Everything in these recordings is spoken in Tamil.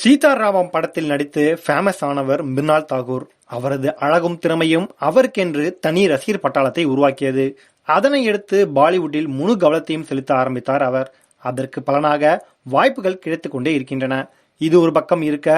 சீதாராமம் படத்தில் நடித்து ஃபேமஸ் ஆனவர் மிருனாள் தாகூர். அவரது அழகும் திறமையும் அவருக்கென்று தனி ரசிகர் பட்டாளத்தை உருவாக்கியது. அதனை அடுத்து பாலிவுட்டில் முழு கவனத்தையும் செலுத்த ஆரம்பித்தார் அவர். அதற்கு பலனாக வாய்ப்புகள் கிடைத்துக் கொண்டே இருக்கின்றன. இது ஒரு பக்கம் இருக்க,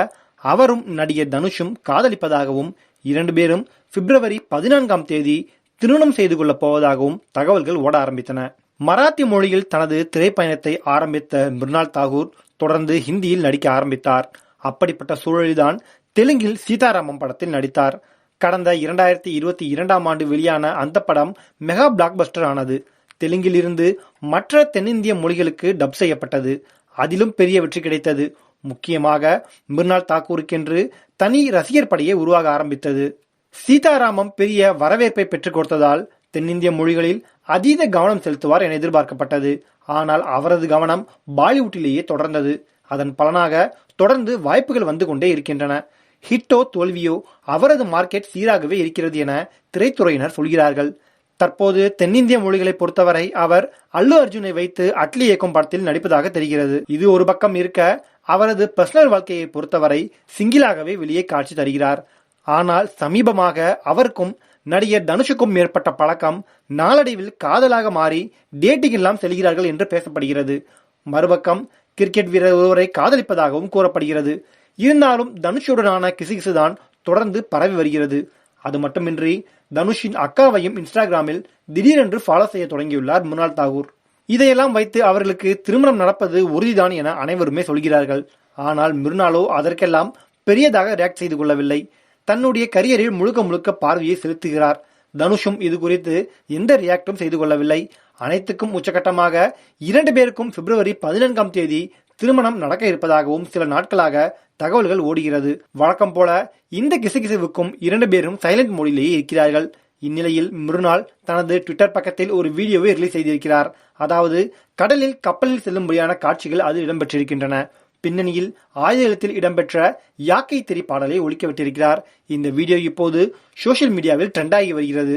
அவரும் நடிகர் தனுஷும் காதலிப்பதாகவும் 2 பேரும் பிப்ரவரி 14ஆம் தேதி திருமணம் செய்து கொள்ளப் போவதாகவும் தகவல்கள் ஓட ஆரம்பித்தன. மராத்தி மொழியில் தனது திரைப்பயணத்தை ஆரம்பித்த மிருனாள் தாகூர் தொடர்ந்து ஹிந்தியில் நடிக்க ஆரம்பித்தார். அப்படிப்பட்ட சூழலில்தான் தெலுங்கில் சீதாராமம் படத்தில் நடித்தார். கடந்த 2022ஆம் ஆண்டு வெளியான அந்த படம் மெகா பிளாக்பஸ்டர் ஆனது. தெலுங்கில் இருந்து மற்ற தென்னிந்திய மொழிகளுக்கு டப் செய்யப்பட்டது. அதிலும் பெரிய வெற்றி கிடைத்தது. முக்கியமாக மிருனாள் தாக்கூருக்கென்று தனி ரசிகர் படையை உருவாக ஆரம்பித்தது. சீதாராமம் பெரிய வரவேற்பை பெற்றுக் கொடுத்ததால் தென்னிந்திய மொழிகளில் அதீத கவனம் செலுத்துவார் என எதிர்பார்க்கப்பட்டது. ஆனால் அவரது கவனம் பாலிவுட்டிலேயே தொடர்ந்தது. அதன் பலனாக தொடர்ந்து வாய்ப்புகள் வந்து கொண்டே இருக்கின்றன. ஹிட்டோ தோல்வியோ அவரது மார்க்கெட் சீராகவே இருக்கிறது என திரைத்துறையினர் சொல்கிறார்கள். தற்போது தென்னிந்திய மொழிகளை பொறுத்தவரை அவர் அல்லு அர்ஜுனை வைத்து அட்லி இயக்கும் படத்தில் நடிப்பதாக தெரிகிறது. இது ஒரு பக்கம் இருக்க, அவரது பர்சனல் வாழ்க்கையை பொறுத்தவரை சிங்கிளாகவே வெளியே காட்சி தருகிறார். ஆனால் சமீபமாக அவருக்கும் நடிகர் தனுஷுக்கும் ஏற்பட்ட பழக்கம் நாளடைவில் காதலாக மாறி டேட்டிங் எல்லாம் செல்கிறார்கள் என்று பேசப்படுகிறது. மறுபக்கம் கிரிக்கெட் வீரர் ஒருவரை காதலிப்பதாகவும் கூறப்படுகிறது. இருந்தாலும் தனுஷுடனான கிசுகிசுதான் தொடர்ந்து பரவி வருகிறது. அது மட்டுமின்றி தனுஷின் அக்காவையும் இன்ஸ்டாகிராமில் திடீரென்று ஃபாலோ செய்ய தொடங்கியுள்ளார் மிருனாள் தாகூர். இதையெல்லாம் வைத்து அவர்களுக்கு திருமணம் நடப்பது உறுதிதான் என அனைவருமே சொல்கிறார்கள். ஆனால் மிருனாளோ அதற்கெல்லாம் பெரியதாக ரியாக்ட் செய்து கொள்ளவில்லை. தன்னுடைய கரியரில் முழுக்க முழுக்க பார்வையை செலுத்துகிறார். தனுஷும் இது குறித்து எந்த ரியாக்டும் செய்து கொள்ளவில்லை. அனைத்துக்கும் உச்சகட்டமாக 2 பேருக்கும் பிப்ரவரி 14ஆம் தேதி திருமணம் நடக்க இருப்பதாகவும் சில நாட்களாக தகவல்கள் ஓடுகிறது. வழக்கம் போல இந்த கிசுகிசுவுக்கும் 2 பேரும் சைலண்ட் மோடிலேயே இருக்கிறார்கள். இந்நிலையில் மிருனாள் தனது ட்விட்டர் பக்கத்தில் ஒரு வீடியோவை ரிலீஸ் செய்திருக்கிறார். அதாவது கடலில் கப்பலில் செல்லும்படியான காட்சிகள் அதில் இடம்பெற்றிருக்கின்றன. பின்னணியில் ஆயுதத்தில் இடம்பெற்ற யாக்கை தெரி பாடலை ஒலிக்க விட்டிருக்கிறார். இந்த வீடியோ இப்போது சோசியல் மீடியாவில் ட்ரெண்ட் ஆகி வருகிறது.